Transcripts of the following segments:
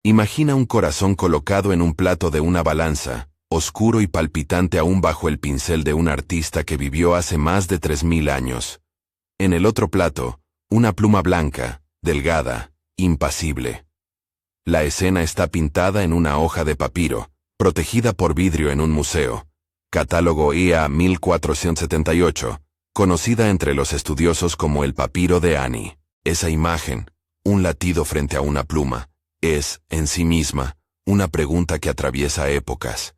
Imagina un corazón colocado en un plato de una balanza, oscuro y palpitante aún bajo el pincel de un artista que vivió hace más de 3000 años. En el otro plato, una pluma blanca, delgada, impasible. La escena está pintada en una hoja de papiro, protegida por vidrio en un museo. Catálogo EA 1478, conocida entre los estudiosos como el papiro de Ani. Esa imagen, un latido frente a una pluma, es, en sí misma, una pregunta que atraviesa épocas.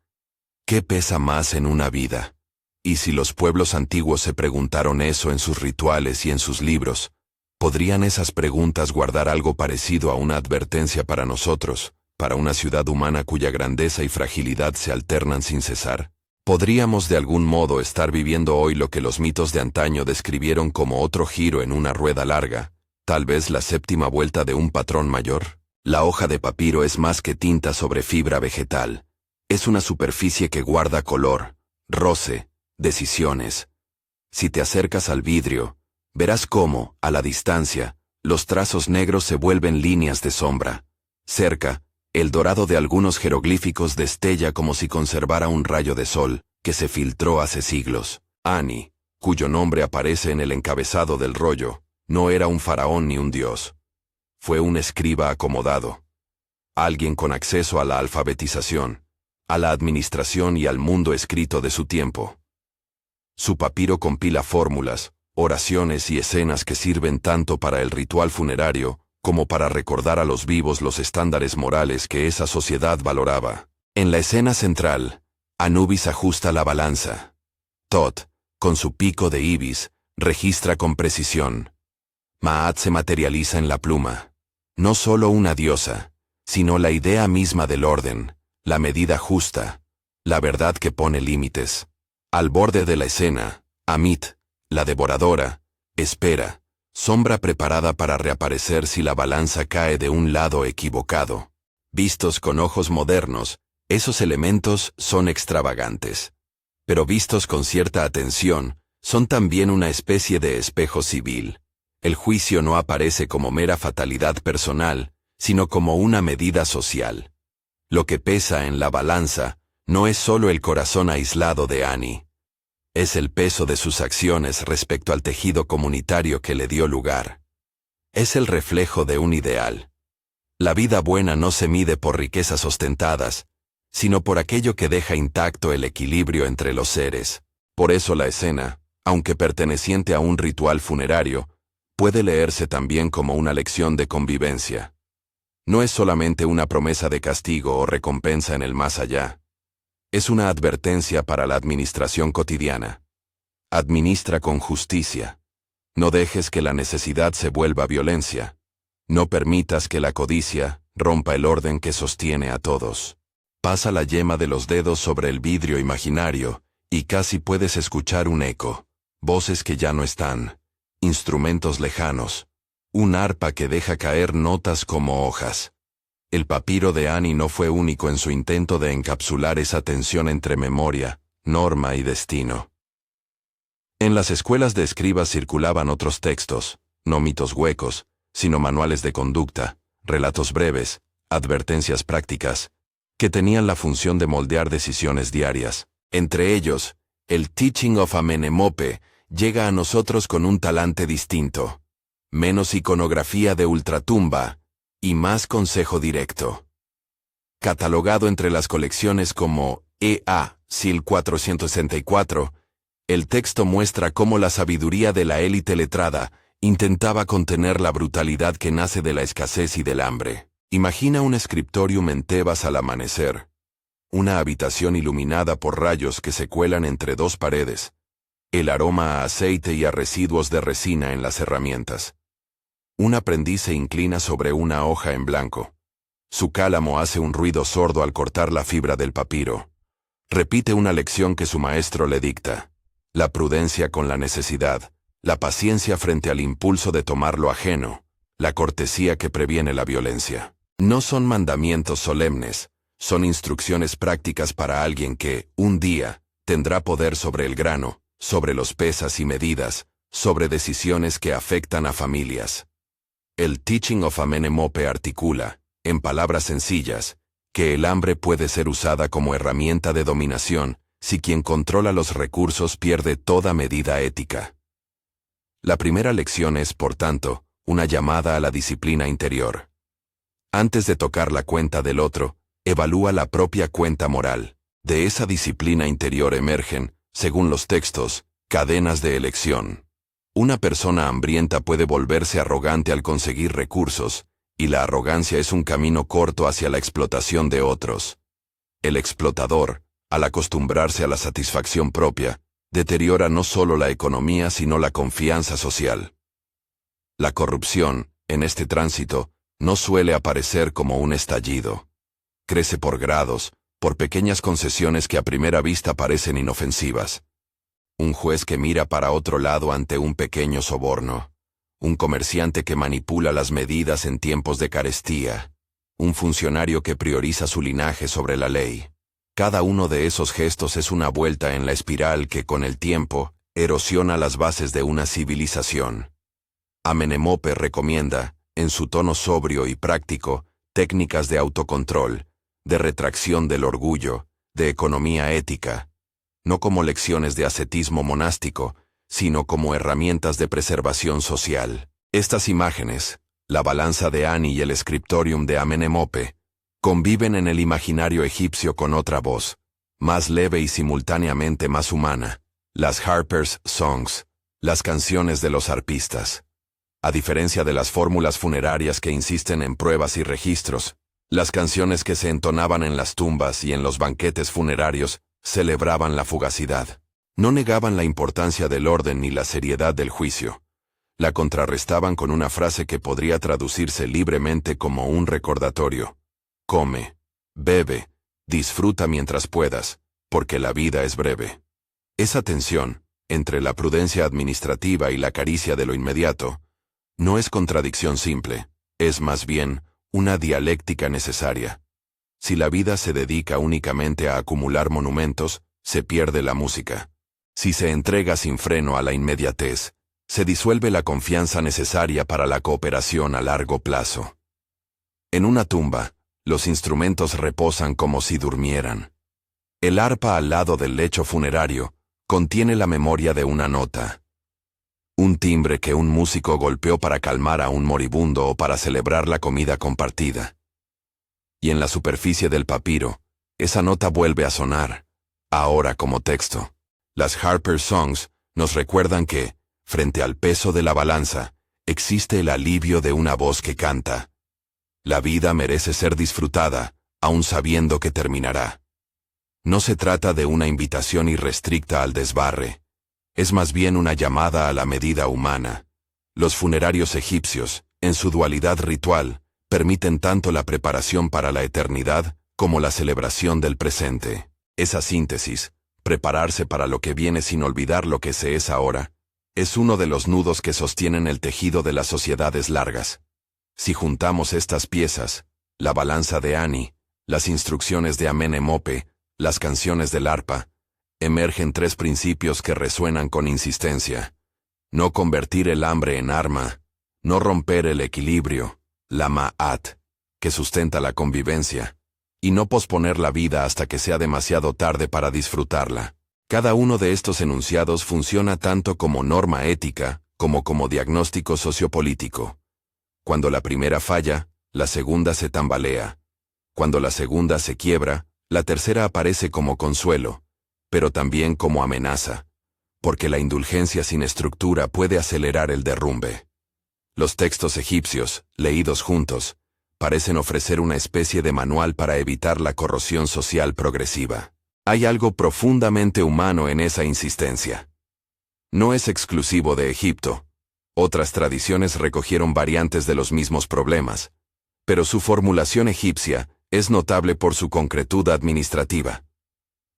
¿Qué pesa más en una vida? Y si los pueblos antiguos se preguntaron eso en sus rituales y en sus libros, ¿podrían esas preguntas guardar algo parecido a una advertencia para nosotros, para una ciudad humana cuya grandeza y fragilidad se alternan sin cesar? ¿Podríamos de algún modo estar viviendo hoy lo que los mitos de antaño describieron como otro giro en una rueda larga, tal vez la séptima vuelta de un patrón mayor? La hoja de papiro es más que tinta sobre fibra vegetal. Es una superficie que guarda color, roce, decisiones. Si te acercas al vidrio, verás cómo, a la distancia, los trazos negros se vuelven líneas de sombra. Cerca, el dorado de algunos jeroglíficos destella como si conservara un rayo de sol, que se filtró hace siglos. Ani, cuyo nombre aparece en el encabezado del rollo, no era un faraón ni un dios. Fue un escriba acomodado. Alguien con acceso a la alfabetización, a la administración y al mundo escrito de su tiempo. Su papiro compila fórmulas, oraciones y escenas que sirven tanto para el ritual funerario, como para recordar a los vivos los estándares morales que esa sociedad valoraba. En la escena central, Anubis ajusta la balanza. Tot, con su pico de ibis, registra con precisión. Maat se materializa en la pluma. No solo una diosa, sino la idea misma del orden, la medida justa, la verdad que pone límites. Al borde de la escena, Amit, la devoradora, espera, sombra preparada para reaparecer si la balanza cae de un lado equivocado. Vistos con ojos modernos, esos elementos son extravagantes. Pero vistos con cierta atención, son también una especie de espejo civil. El juicio no aparece como mera fatalidad personal, sino como una medida social. Lo que pesa en la balanza no es solo el corazón aislado de Ani. Es el peso de sus acciones respecto al tejido comunitario que le dio lugar. Es el reflejo de un ideal. La vida buena no se mide por riquezas ostentadas, sino por aquello que deja intacto el equilibrio entre los seres. Por eso la escena, aunque perteneciente a un ritual funerario, puede leerse también como una lección de convivencia. No es solamente una promesa de castigo o recompensa en el más allá. Es una advertencia para la administración cotidiana. Administra con justicia. No dejes que la necesidad se vuelva violencia. No permitas que la codicia rompa el orden que sostiene a todos. Pasa la yema de los dedos sobre el vidrio imaginario, y casi puedes escuchar un eco. Voces que ya no están. Instrumentos lejanos. Un arpa que deja caer notas como hojas. El papiro de Ani no fue único en su intento de encapsular esa tensión entre memoria, norma y destino. En las escuelas de escribas circulaban otros textos, no mitos huecos, sino manuales de conducta, relatos breves, advertencias prácticas, que tenían la función de moldear decisiones diarias. Entre ellos, el Teaching of Amenemope llega a nosotros con un talante distinto. Menos iconografía de ultratumba y más consejo directo. Catalogado entre las colecciones como E.A. Sil 464, el texto muestra cómo la sabiduría de la élite letrada intentaba contener la brutalidad que nace de la escasez y del hambre. Imagina un scriptorium en Tebas al amanecer. Una habitación iluminada por rayos que se cuelan entre dos paredes. El aroma a aceite y a residuos de resina en las herramientas. Un aprendiz se inclina sobre una hoja en blanco. Su cálamo hace un ruido sordo al cortar la fibra del papiro. Repite una lección que su maestro le dicta. La prudencia con la necesidad, la paciencia frente al impulso de tomar lo ajeno, la cortesía que previene la violencia. No son mandamientos solemnes, son instrucciones prácticas para alguien que, un día, tendrá poder sobre el grano, sobre los pesas y medidas, sobre decisiones que afectan a familias. El Teaching of Amenemope articula, En palabras sencillas, que el hambre puede ser usada como herramienta de dominación si quien controla los recursos pierde toda medida ética. La primera lección es, por tanto, una llamada a la disciplina interior. Antes de tocar la cuenta del otro, evalúa la propia cuenta moral. De esa disciplina interior emergen, según los textos, cadenas de elección. Una persona hambrienta puede volverse arrogante al conseguir recursos, y la arrogancia es un camino corto hacia la explotación de otros. El explotador, al acostumbrarse a la satisfacción propia, deteriora no solo la economía sino la confianza social. La corrupción, en este tránsito, no suele aparecer como un estallido. Crece por grados, por pequeñas concesiones que a primera vista parecen inofensivas. Un juez que mira para otro lado ante un pequeño soborno. Un comerciante que manipula las medidas en tiempos de carestía. Un funcionario que prioriza su linaje sobre la ley. Cada uno de esos gestos es una vuelta en la espiral que, con el tiempo, erosiona las bases de una civilización. Amenemope recomienda, en su tono sobrio y práctico, técnicas de autocontrol, de retracción del orgullo, de economía ética, no como lecciones de ascetismo monástico, sino como herramientas de preservación social. Estas imágenes, la balanza de Ani y el scriptorium de Amenemope, conviven en el imaginario egipcio con otra voz, más leve y simultáneamente más humana, las Harper's Songs, las canciones de los arpistas. A diferencia de las fórmulas funerarias que insisten en pruebas y registros, las canciones que se entonaban en las tumbas y en los banquetes funerarios celebraban la fugacidad. No negaban la importancia del orden ni la seriedad del juicio. La contrarrestaban con una frase que podría traducirse libremente como un recordatorio. Come, bebe, disfruta mientras puedas, porque la vida es breve. Esa tensión, entre la prudencia administrativa y la caricia de lo inmediato, no es contradicción simple, es más bien una dialéctica necesaria. Si la vida se dedica únicamente a acumular monumentos, se pierde la música. Si se entrega sin freno a la inmediatez, se disuelve la confianza necesaria para la cooperación a largo plazo. En una tumba, los instrumentos reposan como si durmieran. El arpa al lado del lecho funerario contiene la memoria de una nota. Un timbre que un músico golpeó para calmar a un moribundo o para celebrar la comida compartida. Y en la superficie del papiro, esa nota vuelve a sonar, ahora como texto. Las Harper's Songs nos recuerdan que, frente al peso de la balanza, existe el alivio de una voz que canta. La vida merece ser disfrutada, aun sabiendo que terminará. No se trata de una invitación irrestricta al desbarre. Es más bien una llamada a la medida humana. Los funerarios egipcios, en su dualidad ritual, permiten tanto la preparación para la eternidad como la celebración del presente. Esa síntesis, prepararse para lo que viene sin olvidar lo que se es ahora, es uno de los nudos que sostienen el tejido de las sociedades largas. Si juntamos estas piezas, la balanza de Ani, las instrucciones de Amenemope, las canciones del arpa, emergen tres principios que resuenan con insistencia. No convertir el hambre en arma, no romper el equilibrio, la ma'at, que sustenta la convivencia, y no posponer la vida hasta que sea demasiado tarde para disfrutarla. Cada uno de estos enunciados funciona tanto como norma ética, como diagnóstico sociopolítico. Cuando la primera falla, la segunda se tambalea. Cuando la segunda se quiebra, la tercera aparece como consuelo, pero también como amenaza, porque la indulgencia sin estructura puede acelerar el derrumbe. Los textos egipcios, leídos juntos, parecen ofrecer una especie de manual para evitar la corrosión social progresiva. Hay algo profundamente humano en esa insistencia. No es exclusivo de Egipto. Otras tradiciones recogieron variantes de los mismos problemas, pero su formulación egipcia es notable por su concretud administrativa.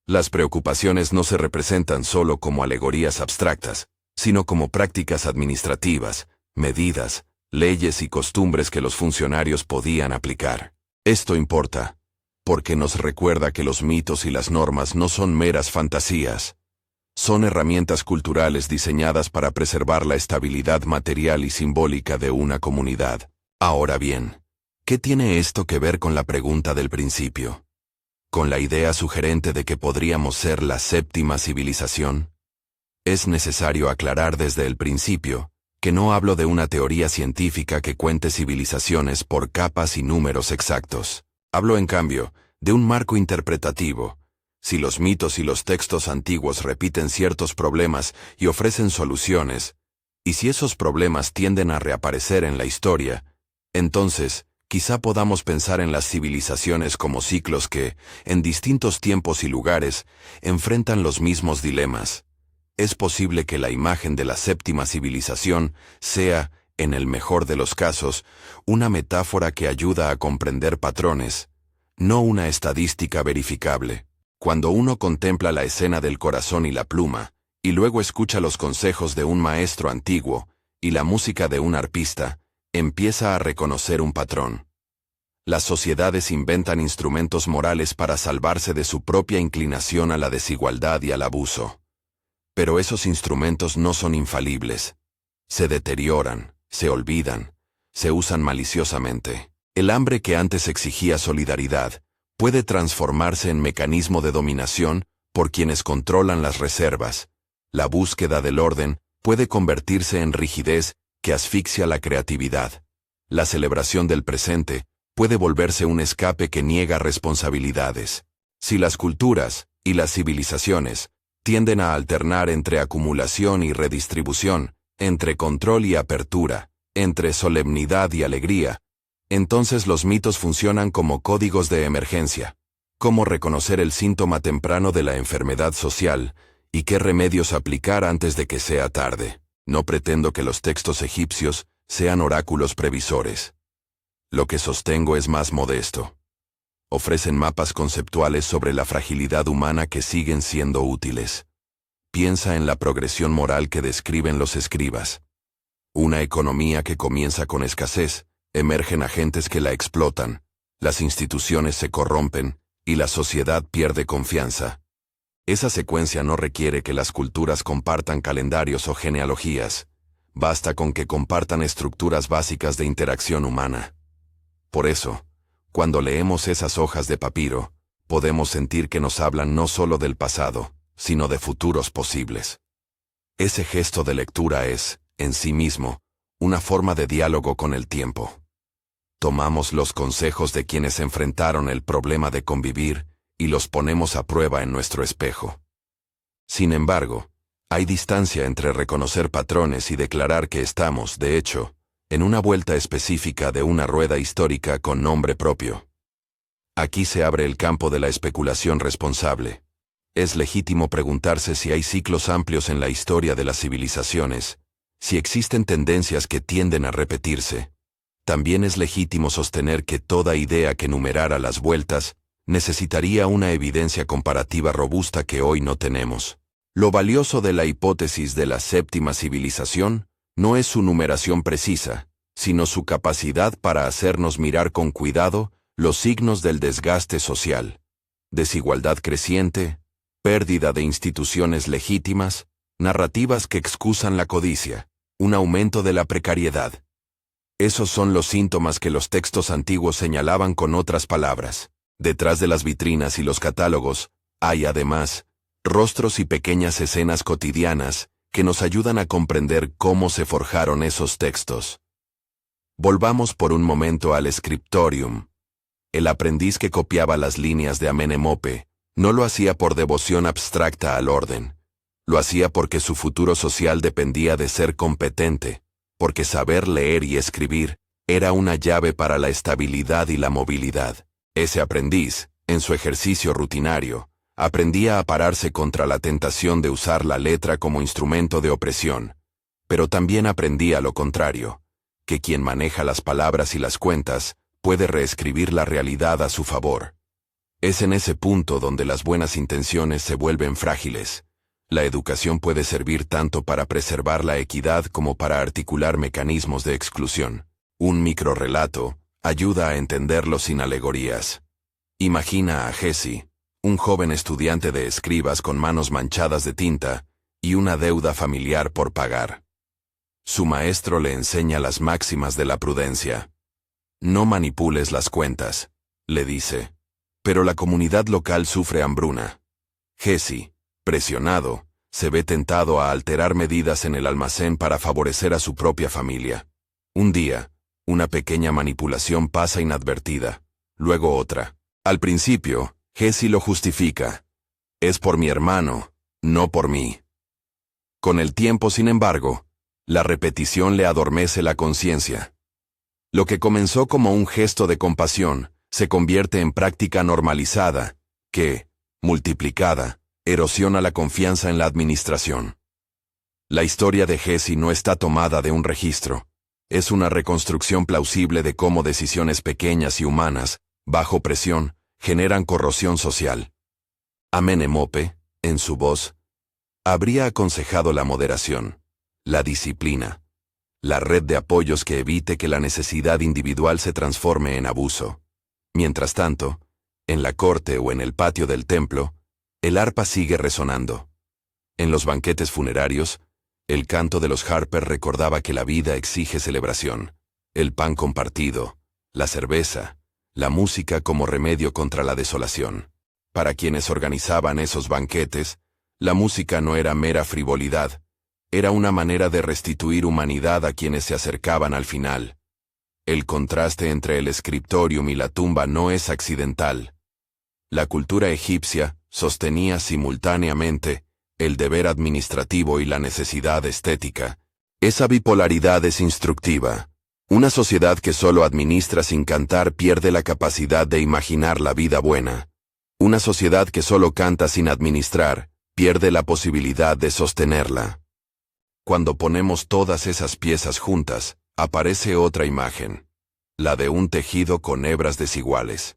Las preocupaciones no se representan solo como alegorías abstractas, sino como prácticas administrativas, medidas, leyes y costumbres que los funcionarios podían aplicar. Esto importa, porque nos recuerda que los mitos y las normas no son meras fantasías. Son herramientas culturales diseñadas para preservar la estabilidad material y simbólica de una comunidad. Ahora bien, ¿Qué tiene esto que ver con la pregunta del principio? ¿Con la idea sugerente de que podríamos ser la séptima civilización? Es necesario aclarar desde el principio que no hablo de una teoría científica que cuente civilizaciones por capas y números exactos. Hablo, en cambio, de un marco interpretativo. Si los mitos y los textos antiguos repiten ciertos problemas y ofrecen soluciones, y si esos problemas tienden a reaparecer en la historia, entonces, quizá podamos pensar en las civilizaciones como ciclos que, en distintos tiempos y lugares, enfrentan los mismos dilemas. Es posible que la imagen de la séptima civilización sea, en el mejor de los casos, una metáfora que ayuda a comprender patrones, no una estadística verificable. Cuando uno contempla la escena del corazón y la pluma, y luego escucha los consejos de un maestro antiguo y la música de un arpista, empieza a reconocer un patrón. Las sociedades inventan instrumentos morales para salvarse de su propia inclinación a la desigualdad y al abuso. Pero esos instrumentos no son infalibles. Se deterioran, se olvidan, se usan maliciosamente. El hambre que antes exigía solidaridad puede transformarse en mecanismo de dominación por quienes controlan las reservas. La búsqueda del orden puede convertirse en rigidez que asfixia la creatividad. La celebración del presente puede volverse un escape que niega responsabilidades. Si las culturas y las civilizaciones tienden a alternar entre acumulación y redistribución, entre control y apertura, entre solemnidad y alegría, entonces los mitos funcionan como códigos de emergencia. Cómo reconocer el síntoma temprano de la enfermedad social y qué remedios aplicar antes de que sea tarde. No pretendo que los textos egipcios sean oráculos previsores. Lo que sostengo es más modesto. Ofrecen mapas conceptuales sobre la fragilidad humana que siguen siendo útiles. Piensa en la progresión moral que describen los escribas. Una economía que comienza con escasez, emergen agentes que la explotan, las instituciones se corrompen y la sociedad pierde confianza. Esa secuencia no requiere que las culturas compartan calendarios o genealogías, basta con que compartan estructuras básicas de interacción humana. Por eso, cuando leemos esas hojas de papiro, podemos sentir que nos hablan no solo del pasado, sino de futuros posibles. Ese gesto de lectura es, en sí mismo, una forma de diálogo con el tiempo. Tomamos los consejos de quienes enfrentaron el problema de convivir y los ponemos a prueba en nuestro espejo. Sin embargo, hay distancia entre reconocer patrones y declarar que estamos, de hecho, en una vuelta específica de una rueda histórica con nombre propio. Aquí se abre el campo de la especulación responsable. Es legítimo preguntarse si hay ciclos amplios en la historia de las civilizaciones, si existen tendencias que tienden a repetirse. También es legítimo sostener que toda idea que numerara las vueltas necesitaría una evidencia comparativa robusta que hoy no tenemos. Lo valioso de la hipótesis de la séptima civilización no es su numeración precisa, sino su capacidad para hacernos mirar con cuidado los signos del desgaste social, desigualdad creciente, pérdida de instituciones legítimas, narrativas que excusan la codicia, un aumento de la precariedad. Esos son los síntomas que los textos antiguos señalaban con otras palabras. Detrás de las vitrinas y los catálogos, hay además, rostros y pequeñas escenas cotidianas que nos ayudan a comprender cómo se forjaron esos textos. Volvamos por un momento al scriptorium. El aprendiz que copiaba las líneas de Amenemope no lo hacía por devoción abstracta al orden. Lo hacía porque su futuro social dependía de ser competente, porque saber leer y escribir era una llave para la estabilidad y la movilidad. Ese aprendiz, en su ejercicio rutinario, aprendía a pararse contra la tentación de usar la letra como instrumento de opresión, pero también aprendía lo contrario, que quien maneja las palabras y las cuentas puede reescribir la realidad a su favor. Es en ese punto donde las buenas intenciones se vuelven frágiles. La educación puede servir tanto para preservar la equidad como para articular mecanismos de exclusión. Un microrrelato ayuda a entenderlo sin alegorías. Imagina a Jesse, un joven estudiante de escribas con manos manchadas de tinta y una deuda familiar por pagar. Su maestro le enseña las máximas de la prudencia. No manipules las cuentas, le dice. Pero la comunidad local sufre hambruna. Jesse, presionado, se ve tentado a alterar medidas en el almacén para favorecer a su propia familia. Un día, una pequeña manipulación pasa inadvertida, luego otra. Al principio, Jesse lo justifica. Es por mi hermano, no por mí. Con el tiempo, sin embargo, la repetición le adormece la conciencia. Lo que comenzó como un gesto de compasión se convierte en práctica normalizada, que, multiplicada, erosiona la confianza en la administración. La historia de Jesse no está tomada de un registro. Es una reconstrucción plausible de cómo decisiones pequeñas y humanas, bajo presión, generan corrosión social. Amenemope, en su voz, habría aconsejado la moderación, la disciplina, la red de apoyos que evite que la necesidad individual se transforme en abuso. Mientras tanto, en la corte o en el patio del templo, el arpa sigue resonando. En los banquetes funerarios, el canto de los Harper recordaba que la vida exige celebración, el pan compartido, la cerveza, la música como remedio contra la desolación. Para quienes organizaban esos banquetes, la música no era mera frivolidad, era una manera de restituir humanidad a quienes se acercaban al final. El contraste entre el scriptorium y la tumba no es accidental. La cultura egipcia sostenía simultáneamente el deber administrativo y la necesidad estética. Esa bipolaridad es instructiva. Una sociedad que solo administra sin cantar pierde la capacidad de imaginar la vida buena. Una sociedad que solo canta sin administrar pierde la posibilidad de sostenerla. Cuando ponemos todas esas piezas juntas, aparece otra imagen, la de un tejido con hebras desiguales.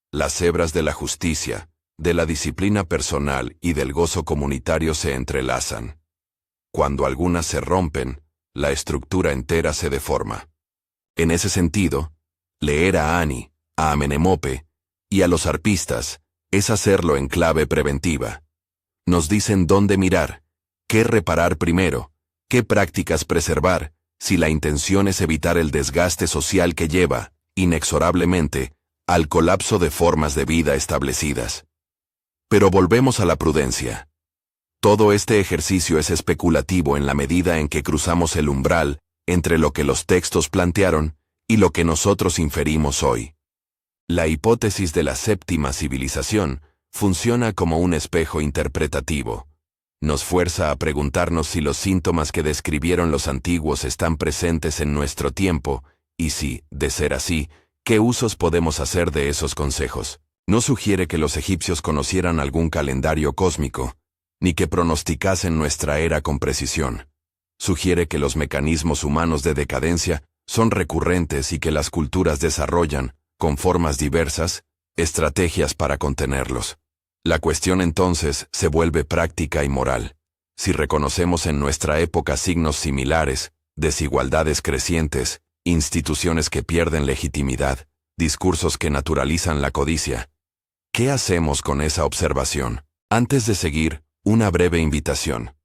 Las hebras de la justicia, de la disciplina personal y del gozo comunitario se entrelazan. Cuando algunas se rompen, la estructura entera se deforma. En ese sentido, leer a Ani, a Amenemope y a los arpistas es hacerlo en clave preventiva. Nos dicen dónde mirar, qué reparar primero, qué prácticas preservar, si la intención es evitar el desgaste social que lleva, inexorablemente, al colapso de formas de vida establecidas. Pero volvemos a la prudencia. Todo este ejercicio es especulativo en la medida en que cruzamos el umbral entre lo que los textos plantearon y lo que nosotros inferimos hoy. La hipótesis de la séptima civilización funciona como un espejo interpretativo. Nos fuerza a preguntarnos si los síntomas que describieron los antiguos están presentes en nuestro tiempo, y si, de ser así, ¿qué usos podemos hacer de esos consejos? No sugiere que los egipcios conocieran algún calendario cósmico, ni que pronosticasen nuestra era con precisión. Sugiere que los mecanismos humanos de decadencia son recurrentes y que las culturas desarrollan, con formas diversas, estrategias para contenerlos. La cuestión entonces se vuelve práctica y moral. Si reconocemos en nuestra época signos similares, desigualdades crecientes, instituciones que pierden legitimidad, discursos que naturalizan la codicia, ¿qué hacemos con esa observación? Antes de seguir, una breve invitación.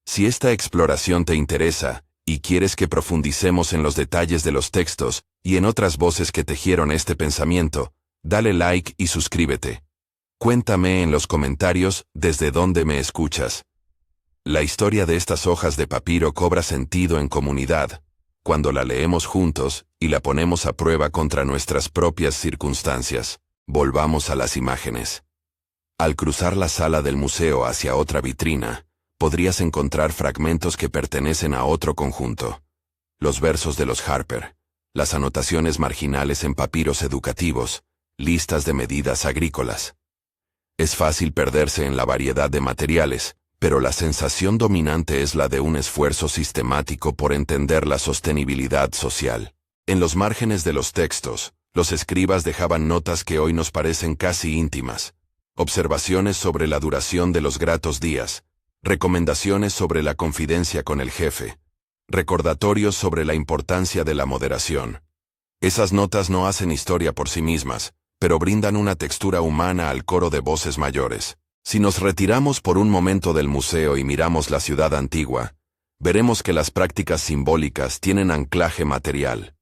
Si esta exploración te interesa, y quieres que profundicemos en los detalles de los textos y en otras voces que tejieron este pensamiento, dale like y suscríbete. Cuéntame en los comentarios desde dónde me escuchas. La historia de estas hojas de papiro cobra sentido en comunidad, cuando la leemos juntos y la ponemos a prueba contra nuestras propias circunstancias. Volvamos a las imágenes. Al cruzar la sala del museo hacia otra vitrina, podrías encontrar fragmentos que pertenecen a otro conjunto. Los versos de los Harper, las anotaciones marginales en papiros educativos, listas de medidas agrícolas. Es fácil perderse en la variedad de materiales, pero la sensación dominante es la de un esfuerzo sistemático por entender la sostenibilidad social. En los márgenes de los textos, los escribas dejaban notas que hoy nos parecen casi íntimas. Observaciones sobre la duración de los gratos días, recomendaciones sobre la confidencia con el jefe, recordatorios sobre la importancia de la moderación. Esas notas no hacen historia por sí mismas, pero brindan una textura humana al coro de voces mayores. Si nos retiramos por un momento del museo y miramos la ciudad antigua, veremos que las prácticas simbólicas tienen anclaje material.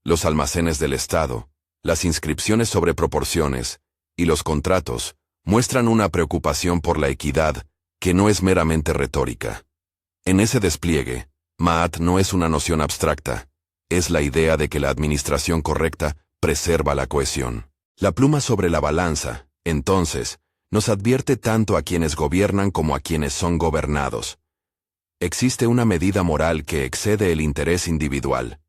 Los almacenes del Estado, las inscripciones sobre proporciones y los contratos muestran una preocupación por la equidad que no es meramente retórica. En ese despliegue, Ma'at no es una noción abstracta, es la idea de que la administración correcta preserva la cohesión. La pluma sobre la balanza, entonces, nos advierte tanto a quienes gobiernan como a quienes son gobernados. Existe una medida moral que excede el interés individual.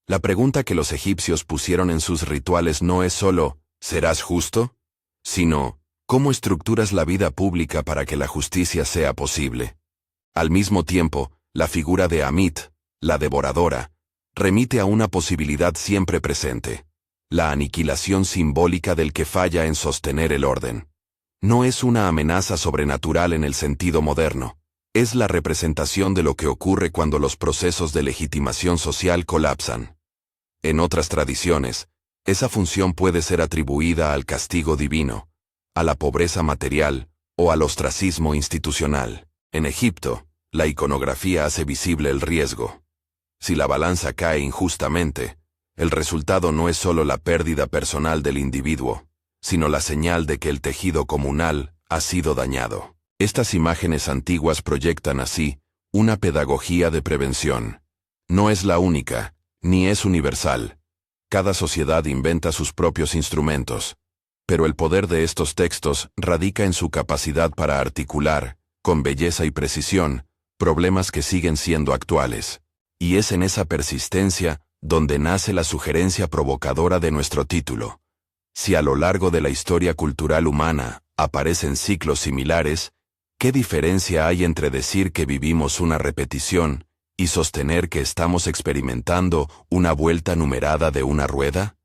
La pregunta que los egipcios pusieron en sus rituales no es solo ¿serás justo?, sino ¿cómo estructuras la vida pública para que la justicia sea posible? Al mismo tiempo, la figura de Amit, la devoradora, remite a una posibilidad siempre presente: la aniquilación simbólica del que falla en sostener el orden. No es una amenaza sobrenatural en el sentido moderno, es la representación de lo que ocurre cuando los procesos de legitimación social colapsan. En otras tradiciones, esa función puede ser atribuida al castigo divino, a la pobreza material o al ostracismo institucional. En Egipto, la iconografía hace visible el riesgo. Si la balanza cae injustamente, el resultado no es solo la pérdida personal del individuo, sino la señal de que el tejido comunal ha sido dañado. Estas imágenes antiguas proyectan así una pedagogía de prevención. No es la única, ni es universal. Cada sociedad inventa sus propios instrumentos, pero el poder de estos textos radica en su capacidad para articular, con belleza y precisión, problemas que siguen siendo actuales. Y es en esa persistencia donde nace la sugerencia provocadora de nuestro título. Si a lo largo de la historia cultural humana aparecen ciclos similares, ¿qué diferencia hay entre decir que vivimos una repetición y sostener que estamos experimentando una vuelta numerada de una rueda?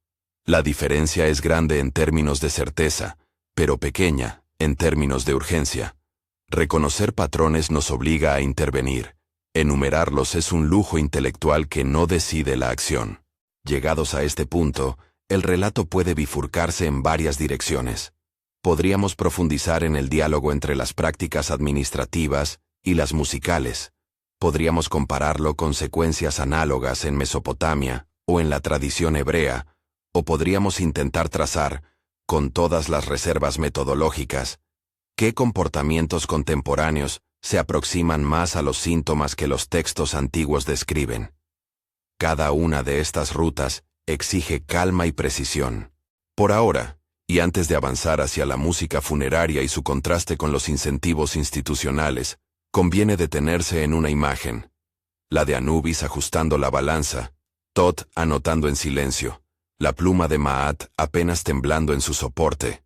La diferencia es grande en términos de certeza, pero pequeña en términos de urgencia. Reconocer patrones nos obliga a intervenir. Enumerarlos es un lujo intelectual que no decide la acción. Llegados a este punto, el relato puede bifurcarse en varias direcciones. Podríamos profundizar en el diálogo entre las prácticas administrativas y las musicales. Podríamos compararlo con secuencias análogas en Mesopotamia o en la tradición hebrea, o podríamos intentar trazar, con todas las reservas metodológicas, qué comportamientos contemporáneos se aproximan más a los síntomas que los textos antiguos describen. Cada una de estas rutas exige calma y precisión. Por ahora, y antes de avanzar hacia la música funeraria y su contraste con los incentivos institucionales, conviene detenerse en una imagen: la de Anubis ajustando la balanza, Tot anotando en silencio, la pluma de Ma'at apenas temblando en su soporte.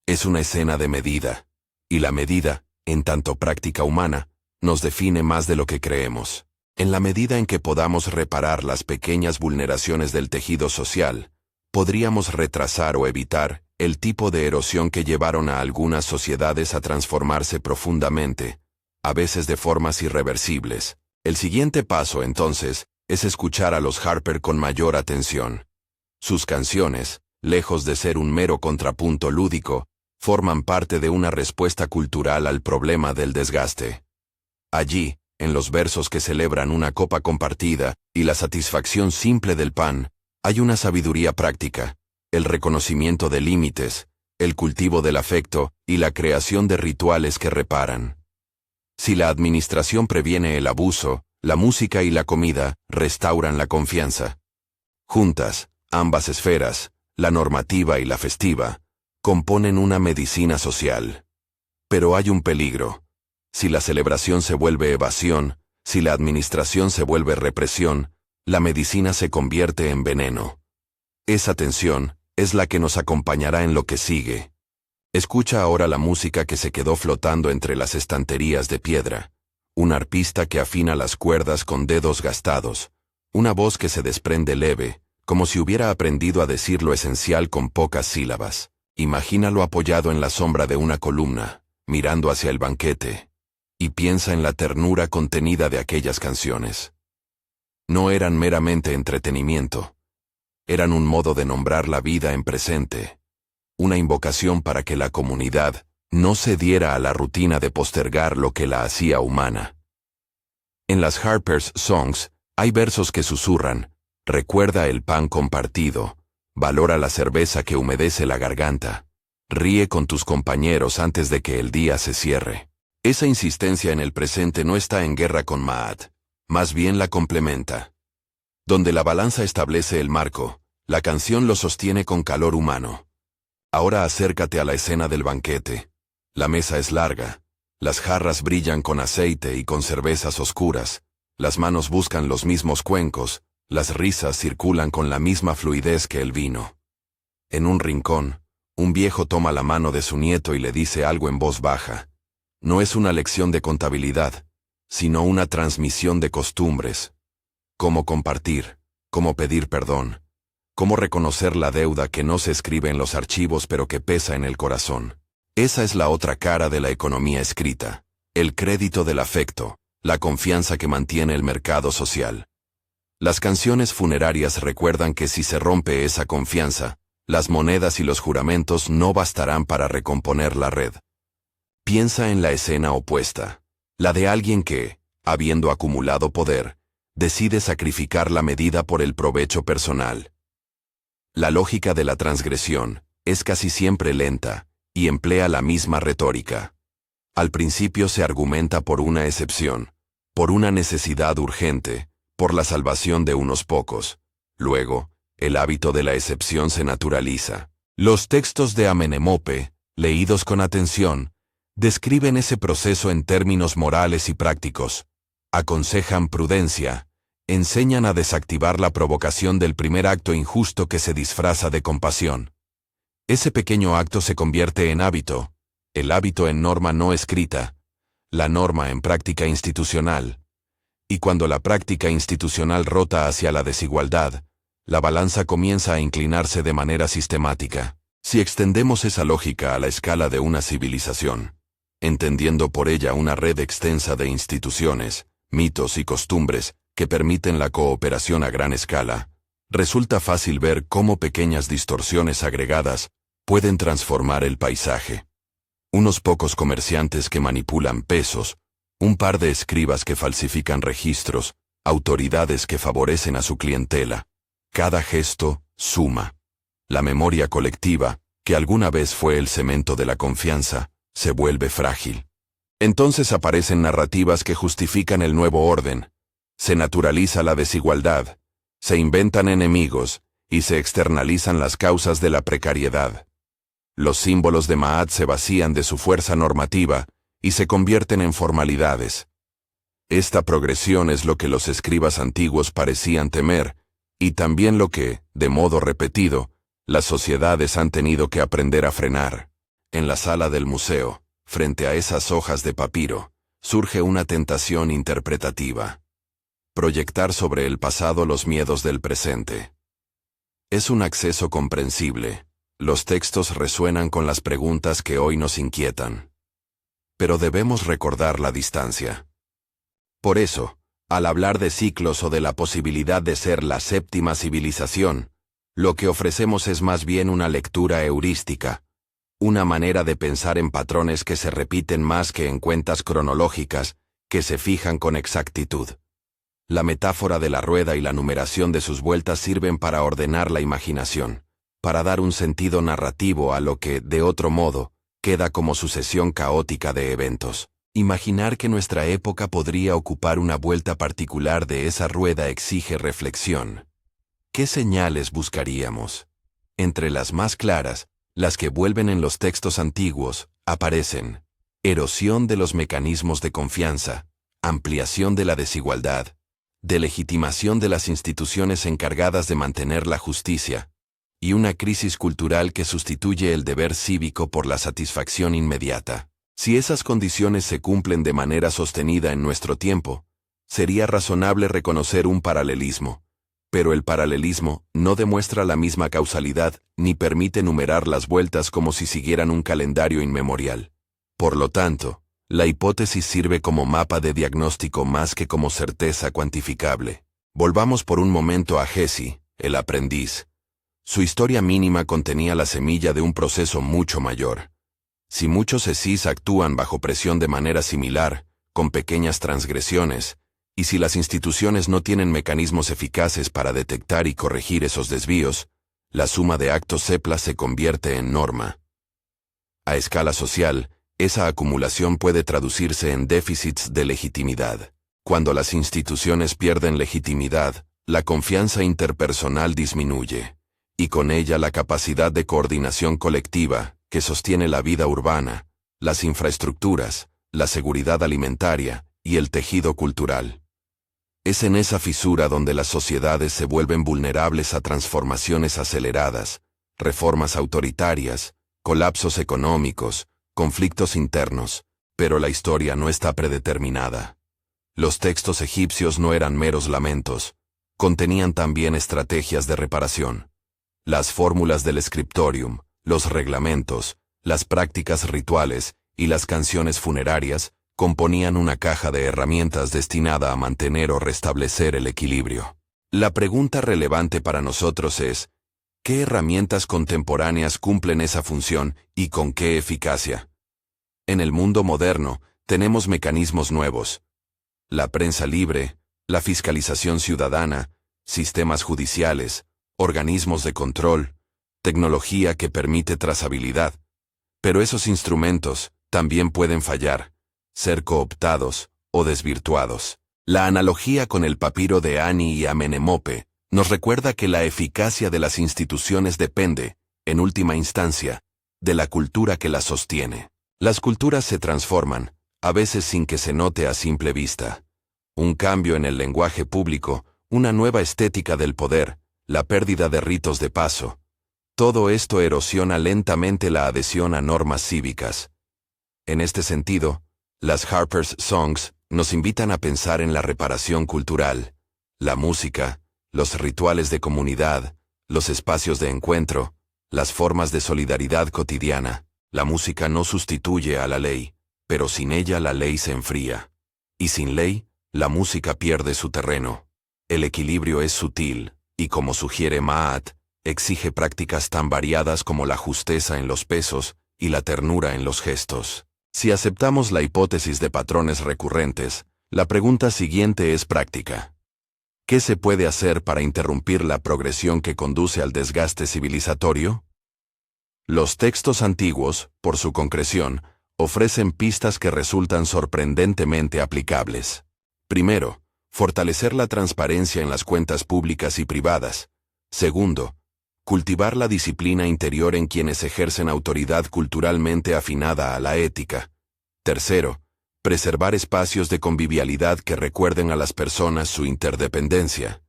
Es una escena de medida, y la medida, en tanto práctica humana, nos define más de lo que creemos. En la medida en que podamos reparar las pequeñas vulneraciones del tejido social, podríamos retrasar o evitar el tipo de erosión que llevaron a algunas sociedades a transformarse profundamente, a veces de formas irreversibles. El siguiente paso, entonces, es escuchar a los Harper con mayor atención. Sus canciones, lejos de ser un mero contrapunto lúdico, forman parte de una respuesta cultural al problema del desgaste. Allí, en los versos que celebran una copa compartida y la satisfacción simple del pan, hay una sabiduría práctica, el reconocimiento de límites, el cultivo del afecto y la creación de rituales que reparan. Si la administración previene el abuso, la música y la comida restauran la confianza. Juntas, ambas esferas, la normativa y la festiva, componen una medicina social. Pero hay un peligro. Si la celebración se vuelve evasión, si la administración se vuelve represión, la medicina se convierte en veneno. Esa tensión es la que nos acompañará en lo que sigue. Escucha ahora la música que se quedó flotando entre las estanterías de piedra, un arpista que afina las cuerdas con dedos gastados, una voz que se desprende leve, como si hubiera aprendido a decir lo esencial con pocas sílabas. Imagínalo apoyado en la sombra de una columna, mirando hacia el banquete, y piensa en la ternura contenida de aquellas canciones. No eran meramente entretenimiento, eran un modo de nombrar la vida en presente, una invocación para que la comunidad no cediera a la rutina de postergar lo que la hacía humana. En las Harper's Songs hay versos que susurran: Recuerda el pan compartido, valora la cerveza que humedece la garganta. Ríe con tus compañeros antes de que el día se cierre. Esa insistencia en el presente no está en guerra con Maat, más bien la complementa. Donde la balanza establece el marco, la canción lo sostiene con calor humano. Ahora acércate a la escena del banquete. La mesa es larga, las jarras brillan con aceite y con cervezas oscuras, las manos buscan los mismos cuencos, las risas circulan con la misma fluidez que el vino. En un rincón, un viejo toma la mano de su nieto y le dice algo en voz baja. No es una lección de contabilidad, sino una transmisión de costumbres. Cómo compartir, cómo pedir perdón, cómo reconocer la deuda que no se escribe en los archivos pero que pesa en el corazón. Esa es la otra cara de la economía escrita, el crédito del afecto, la confianza que mantiene el mercado social. Las canciones funerarias recuerdan que si se rompe esa confianza, las monedas y los juramentos no bastarán para recomponer la red. Piensa en la escena opuesta, la de alguien que, habiendo acumulado poder, decide sacrificar la medida por el provecho personal. La lógica de la transgresión es casi siempre lenta y emplea la misma retórica. Al principio se argumenta por una excepción, por una necesidad urgente, por la salvación de unos pocos. Luego, el hábito de la excepción se naturaliza. Los textos de Amenemope, leídos con atención, describen ese proceso en términos morales y prácticos. Aconsejan prudencia, enseñan a desactivar la provocación del primer acto injusto que se disfraza de compasión. Ese pequeño acto se convierte en hábito, el hábito en norma no escrita, la norma en práctica institucional. Y cuando la práctica institucional rota hacia la desigualdad, la balanza comienza a inclinarse de manera sistemática. Si extendemos esa lógica a la escala de una civilización, entendiendo por ella una red extensa de instituciones, mitos y costumbres que permiten la cooperación a gran escala, resulta fácil ver cómo pequeñas distorsiones agregadas pueden transformar el paisaje. Unos pocos comerciantes que manipulan pesos, un par de escribas que falsifican registros, autoridades que favorecen a su clientela. Cada gesto suma. La memoria colectiva, que alguna vez fue el cemento de la confianza, se vuelve frágil. Entonces aparecen narrativas que justifican el nuevo orden. Se naturaliza la desigualdad, se inventan enemigos y se externalizan las causas de la precariedad. Los símbolos de Maat se vacían de su fuerza normativa y se convierten en formalidades. Esta progresión es lo que los escribas antiguos parecían temer, y también lo que, de modo repetido, las sociedades han tenido que aprender a frenar. En la sala del museo, frente a esas hojas de papiro, surge una tentación interpretativa. Proyectar sobre el pasado los miedos del presente. Es un acceso comprensible. Los textos resuenan con las preguntas que hoy nos inquietan. Pero debemos recordar la distancia. Por eso, al hablar de ciclos o de la posibilidad de ser la séptima civilización, lo que ofrecemos es más bien una lectura heurística, una manera de pensar en patrones que se repiten más que en cuentas cronológicas, que se fijan con exactitud. La metáfora de la rueda y la numeración de sus vueltas sirven para ordenar la imaginación, para dar un sentido narrativo a lo que, de otro modo, queda como sucesión caótica de eventos. Imaginar que nuestra época podría ocupar una vuelta particular de esa rueda exige reflexión. ¿Qué señales buscaríamos? Entre las más claras, las que vuelven en los textos antiguos, aparecen erosión de los mecanismos de confianza, ampliación de la desigualdad, delegitimación de las instituciones encargadas de mantener la justicia, y una crisis cultural que sustituye el deber cívico por la satisfacción inmediata. Si esas condiciones se cumplen de manera sostenida en nuestro tiempo, sería razonable reconocer un paralelismo, pero el paralelismo no demuestra la misma causalidad ni permite numerar las vueltas como si siguieran un calendario inmemorial. Por lo tanto, la hipótesis sirve como mapa de diagnóstico más que como certeza cuantificable. Volvamos por un momento a Jesse, el aprendiz. Su historia mínima contenía la semilla de un proceso mucho mayor. Si muchos ESIs actúan bajo presión de manera similar, con pequeñas transgresiones, Y si las instituciones no tienen mecanismos eficaces para detectar y corregir esos desvíos, la suma de actos CEPLA se convierte en norma. A escala social, esa acumulación puede traducirse en déficits de legitimidad. Cuando las instituciones pierden legitimidad, la confianza interpersonal disminuye, y con ella la capacidad de coordinación colectiva, que sostiene la vida urbana, las infraestructuras, la seguridad alimentaria y el tejido cultural. Es en esa fisura donde las sociedades se vuelven vulnerables a transformaciones aceleradas, reformas autoritarias, colapsos económicos, conflictos internos, pero la historia no está predeterminada. Los textos egipcios no eran meros lamentos, contenían también estrategias de reparación. Las fórmulas del scriptorium, los reglamentos, las prácticas rituales y las canciones funerarias componían una caja de herramientas destinada a mantener o restablecer el equilibrio. La pregunta relevante para nosotros es, ¿qué herramientas contemporáneas cumplen esa función y con qué eficacia? En el mundo moderno, tenemos mecanismos nuevos. La prensa libre, la fiscalización ciudadana, sistemas judiciales, organismos de control, tecnología que permite trazabilidad. Pero esos instrumentos también pueden fallar, ser cooptados o desvirtuados. La analogía con el papiro de Ani y Amenemope nos recuerda que la eficacia de las instituciones depende, en última instancia, de la cultura que las sostiene. Las culturas se transforman, a veces sin que se note a simple vista. Un cambio en el lenguaje público, una nueva estética del poder, la pérdida de ritos de paso. Todo esto erosiona lentamente la adhesión a normas cívicas. En este sentido, las Harper's Songs nos invitan a pensar en la reparación cultural, la música, los rituales de comunidad, los espacios de encuentro, las formas de solidaridad cotidiana. La música no sustituye a la ley, pero sin ella la ley se enfría. Y sin ley, la música pierde su terreno. El equilibrio es sutil, y como sugiere Maat, exige prácticas tan variadas como la justeza en los pesos y la ternura en los gestos. Si aceptamos la hipótesis de patrones recurrentes, la pregunta siguiente es práctica. ¿Qué se puede hacer para interrumpir la progresión que conduce al desgaste civilizatorio? Los textos antiguos, por su concreción, ofrecen pistas que resultan sorprendentemente aplicables. Primero, fortalecer la transparencia en las cuentas públicas y privadas. Segundo, cultivar la disciplina interior en quienes ejercen autoridad culturalmente afinada a la ética. Tercero, preservar espacios de convivialidad que recuerden a las personas su interdependencia.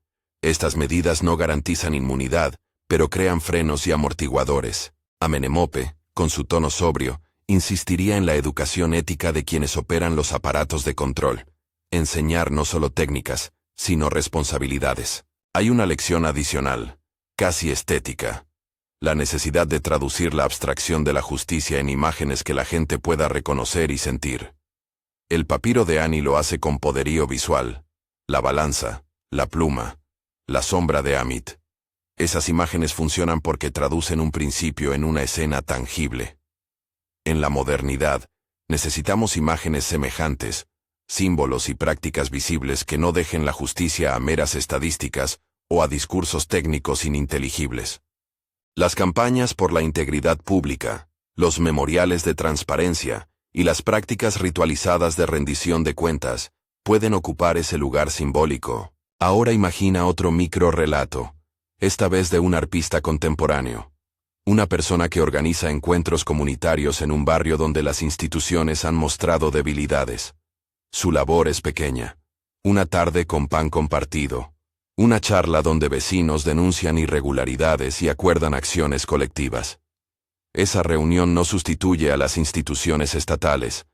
Estas medidas no garantizan inmunidad, pero crean frenos y amortiguadores. Amenemope, con su tono sobrio, insistiría en la educación ética de quienes operan los aparatos de control. Enseñar no solo técnicas, sino responsabilidades. Hay una lección adicional, casi estética. La necesidad de traducir la abstracción de la justicia en imágenes que la gente pueda reconocer y sentir. El papiro de Ani lo hace con poderío visual. La balanza, la pluma, la sombra de Amit. Esas imágenes funcionan porque traducen un principio en una escena tangible. En la modernidad, necesitamos imágenes semejantes, símbolos y prácticas visibles que no dejen la justicia a meras estadísticas o a discursos técnicos ininteligibles. Las campañas por la integridad pública, los memoriales de transparencia y las prácticas ritualizadas de rendición de cuentas pueden ocupar ese lugar simbólico. Ahora imagina otro microrrelato, esta vez de un arpista contemporáneo. Una persona que organiza encuentros comunitarios en un barrio donde las instituciones han mostrado debilidades. Su labor es pequeña. Una tarde con pan compartido. Una charla donde vecinos denuncian irregularidades y acuerdan acciones colectivas. Esa reunión no sustituye a las instituciones estatales,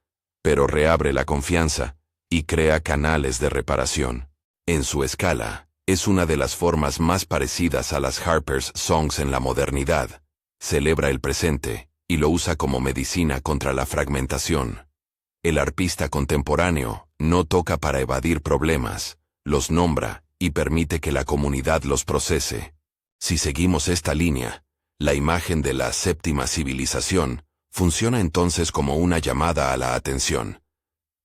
pero reabre la confianza y crea canales de reparación. En su escala, es una de las formas más parecidas a las Harper's Songs en la modernidad. Celebra el presente y lo usa como medicina contra la fragmentación. El arpista contemporáneo no toca para evadir problemas, los nombra y permite que la comunidad los procese. Si seguimos esta línea, la imagen de la séptima civilización funciona entonces como una llamada a la atención.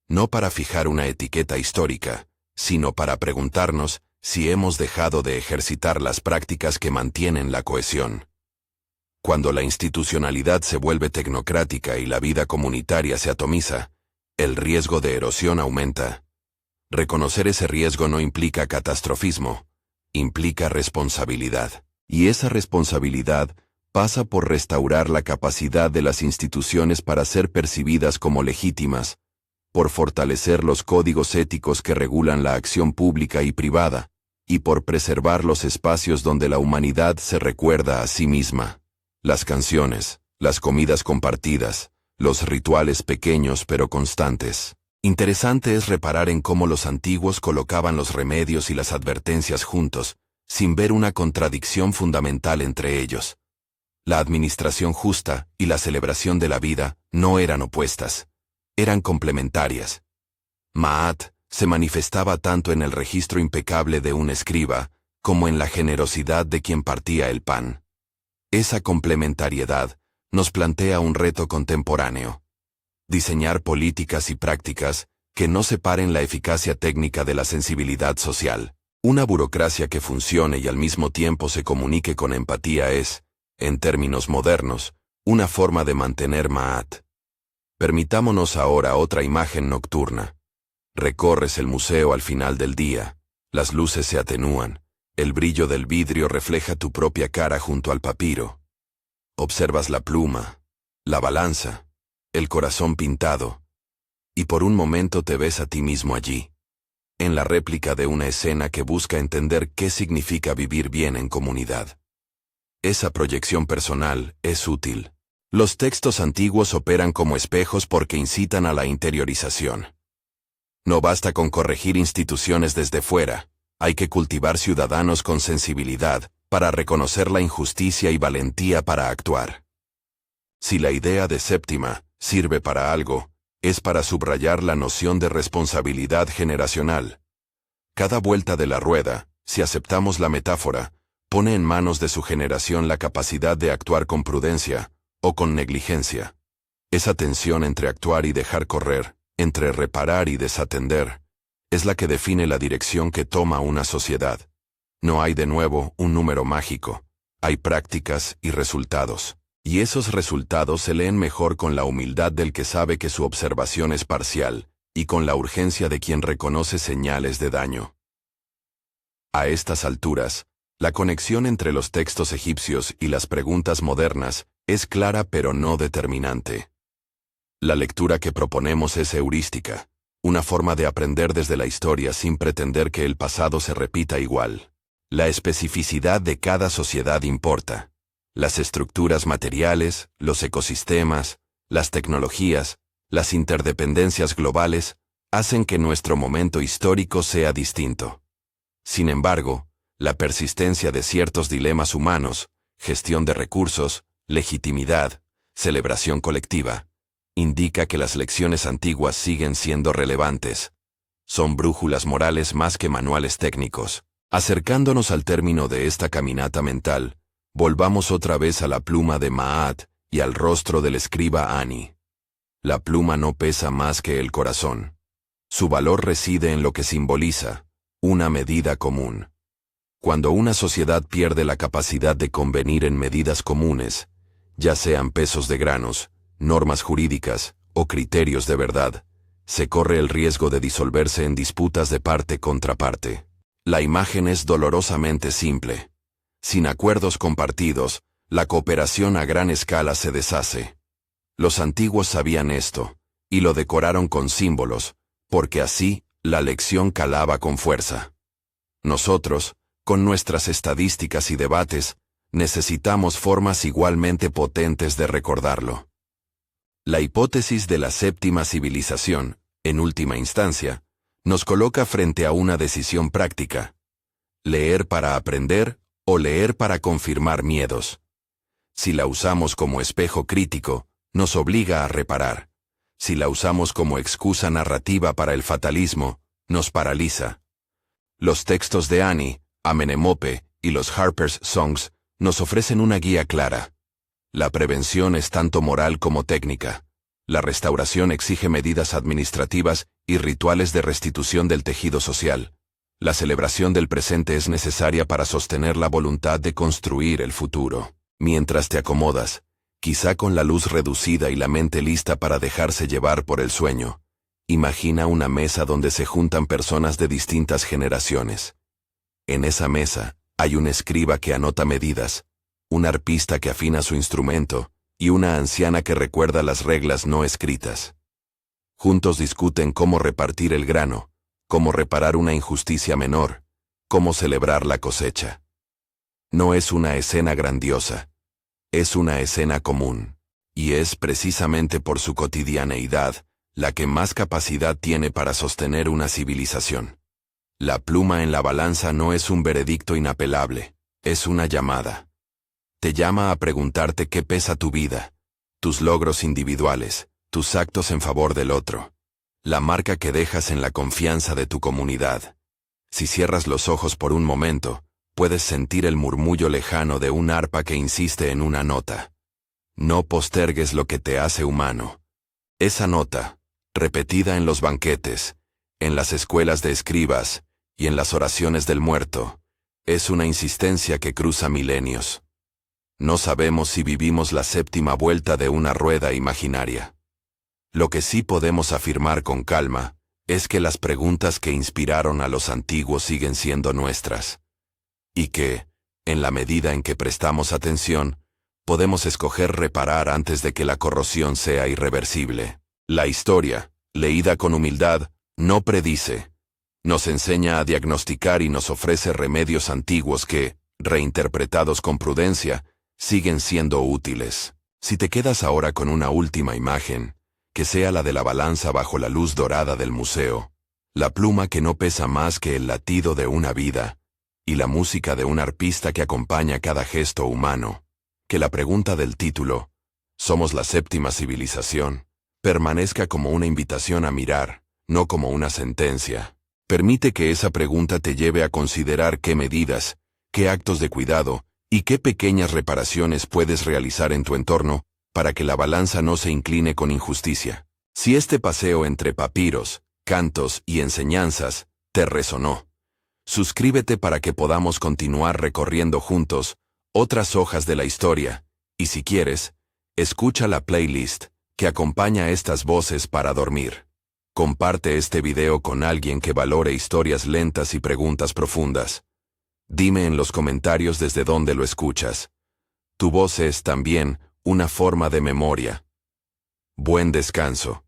No para fijar una etiqueta histórica, sino para preguntarnos si hemos dejado de ejercitar las prácticas que mantienen la cohesión. Cuando la institucionalidad se vuelve tecnocrática y la vida comunitaria se atomiza, el riesgo de erosión aumenta. Reconocer ese riesgo no implica catastrofismo, implica responsabilidad. Y esa responsabilidad pasa por restaurar la capacidad de las instituciones para ser percibidas como legítimas, por fortalecer los códigos éticos que regulan la acción pública y privada, y por preservar los espacios donde la humanidad se recuerda a sí misma. Las canciones, las comidas compartidas, los rituales pequeños pero constantes. Interesante es reparar en cómo los antiguos colocaban los remedios y las advertencias juntos, sin ver una contradicción fundamental entre ellos. La administración justa y la celebración de la vida no eran opuestas, eran complementarias. Ma'at se manifestaba tanto en el registro impecable de un escriba, como en la generosidad de quien partía el pan. Esa complementariedad nos plantea un reto contemporáneo. Diseñar políticas y prácticas que no separen la eficacia técnica de la sensibilidad social. Una burocracia que funcione y al mismo tiempo se comunique con empatía es, en términos modernos, una forma de mantener Ma'at. Permitámonos ahora otra imagen nocturna. Recorres el museo al final del día, las luces se atenúan, el brillo del vidrio refleja tu propia cara junto al papiro. Observas la pluma, la balanza, el corazón pintado, y por un momento te ves a ti mismo allí, en la réplica de una escena que busca entender qué significa vivir bien en comunidad. Esa proyección personal es útil. Los textos antiguos operan como espejos porque incitan a la interiorización. No basta con corregir instituciones desde fuera, hay que cultivar ciudadanos con sensibilidad, para reconocer la injusticia y valentía para actuar. Si la idea de Séptima sirve para algo, es para subrayar la noción de responsabilidad generacional. Cada vuelta de la rueda, si aceptamos la metáfora, pone en manos de su generación la capacidad de actuar con prudencia, o con negligencia. Esa tensión entre actuar y dejar correr, entre reparar y desatender, es la que define la dirección que toma una sociedad. No hay de nuevo un número mágico, hay prácticas y resultados. Y esos resultados se leen mejor con la humildad del que sabe que su observación es parcial, y con la urgencia de quien reconoce señales de daño. A estas alturas, la conexión entre los textos egipcios y las preguntas modernas es clara pero no determinante. La lectura que proponemos es heurística, una forma de aprender desde la historia sin pretender que el pasado se repita igual. La especificidad de cada sociedad importa. Las estructuras materiales, los ecosistemas, las tecnologías, las interdependencias globales, hacen que nuestro momento histórico sea distinto. Sin embargo, la persistencia de ciertos dilemas humanos, gestión de recursos, legitimidad, celebración colectiva, indica que las lecciones antiguas siguen siendo relevantes. Son brújulas morales más que manuales técnicos. Acercándonos al término de esta caminata mental, volvamos otra vez a la pluma de Ma'at y al rostro del escriba Ani. La pluma no pesa más que el corazón. Su valor reside en lo que simboliza, una medida común. Cuando una sociedad pierde la capacidad de convenir en medidas comunes, ya sean pesos de granos, normas jurídicas o criterios de verdad, se corre el riesgo de disolverse en disputas de parte contra parte. La imagen es dolorosamente simple. Sin acuerdos compartidos, la cooperación a gran escala se deshace. Los antiguos sabían esto, y lo decoraron con símbolos, porque así, la lección calaba con fuerza. Nosotros, con nuestras estadísticas y debates, necesitamos formas igualmente potentes de recordarlo. La hipótesis de la séptima civilización, en última instancia, nos coloca frente a una decisión práctica. Leer para aprender o leer para confirmar miedos. Si la usamos como espejo crítico, nos obliga a reparar. Si la usamos como excusa narrativa para el fatalismo, nos paraliza. Los textos de Ani, Amenemope y los Harper's Songs nos ofrecen una guía clara. La prevención es tanto moral como técnica. La restauración exige medidas administrativas y rituales de restitución del tejido social. La celebración del presente es necesaria para sostener la voluntad de construir el futuro. Mientras te acomodas, quizá con la luz reducida y la mente lista para dejarse llevar por el sueño, imagina una mesa donde se juntan personas de distintas generaciones. En esa mesa hay un escriba que anota medidas, un arpista que afina su instrumento y una anciana que recuerda las reglas no escritas. Juntos discuten cómo repartir el grano, cómo reparar una injusticia menor, cómo celebrar la cosecha. No es una escena grandiosa, es una escena común, y es precisamente por su cotidianeidad la que más capacidad tiene para sostener una civilización. La pluma en la balanza no es un veredicto inapelable, es una llamada. Te llama a preguntarte qué pesa tu vida, tus logros individuales, tus actos en favor del otro, la marca que dejas en la confianza de tu comunidad. Si cierras los ojos por un momento, puedes sentir el murmullo lejano de un arpa que insiste en una nota. No postergues lo que te hace humano. Esa nota, repetida en los banquetes, en las escuelas de escribas y en las oraciones del muerto, es una insistencia que cruza milenios. No sabemos si vivimos la séptima vuelta de una rueda imaginaria. Lo que sí podemos afirmar con calma es que las preguntas que inspiraron a los antiguos siguen siendo nuestras. Y que, en la medida en que prestamos atención, podemos escoger reparar antes de que la corrosión sea irreversible. La historia, leída con humildad, no predice. Nos enseña a diagnosticar y nos ofrece remedios antiguos que, reinterpretados con prudencia, siguen siendo útiles. Si te quedas ahora con una última imagen, que sea la de la balanza bajo la luz dorada del museo, la pluma que no pesa más que el latido de una vida, y la música de un arpista que acompaña cada gesto humano, que la pregunta del título, ¿somos la séptima civilización?, permanezca como una invitación a mirar, no como una sentencia. Permite que esa pregunta te lleve a considerar qué medidas, qué actos de cuidado, y qué pequeñas reparaciones puedes realizar en tu entorno para que la balanza no se incline con injusticia. Si este paseo entre papiros, cantos y enseñanzas te resonó, suscríbete para que podamos continuar recorriendo juntos otras hojas de la historia, y si quieres, escucha la playlist que acompaña estas voces para dormir. Comparte este video con alguien que valore historias lentas y preguntas profundas. Dime en los comentarios desde dónde lo escuchas. Tu voz es también una forma de memoria. Buen descanso.